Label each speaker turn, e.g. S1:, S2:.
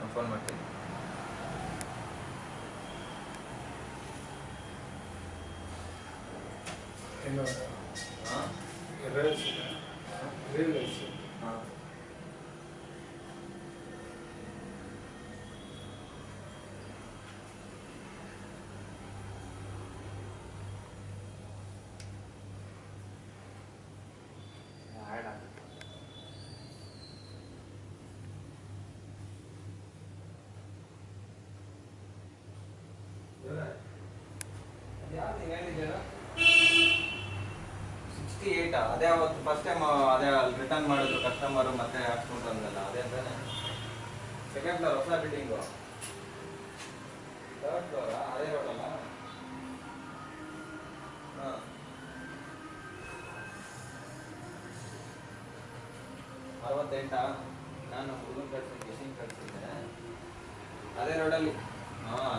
S1: ನಾನು ಫೋನ್ ಮಾಡ್ತೀನಿ. ಹಾಂ ಹಾಂ ಯಾರು ನೀವು ಹೇಳಿದ್ದೀರಾ 68? ಅದೇ ಅವತ್ತು ಫಸ್ಟ್ ಟೈಮ್ ಅದೇ ಅಲ್ಲಿ ರಿಟರ್ನ್ ಮಾಡಿದ್ರು ಕಸ್ಟಮರು ಮತ್ತೆ ಹಾಕ್ಸ್ಕೊಂಡು ಅಂದಲ್ಲ, ಅದೇ ಅಂತಾನೆ. ಸೆಕೆಂಡ್ ಫ್ಲೋರ್ ಹೊಸ ಬಿಲ್ಡಿಂಗು, ಥರ್ಡ್ ಫ್ಲೋರಾ? ಅದೇ ರೋಡಲ್ಲ? ಹಾಂ 68. ನಾನು ಹುಡುಗನ ಕಳ್ಸಿದ್ದೆ, ಕಿಶನ್ ಕಳ್ಸಿದ್ದೆ ಅದೇ ರೋಡಲ್ಲಿ. ಹಾಂ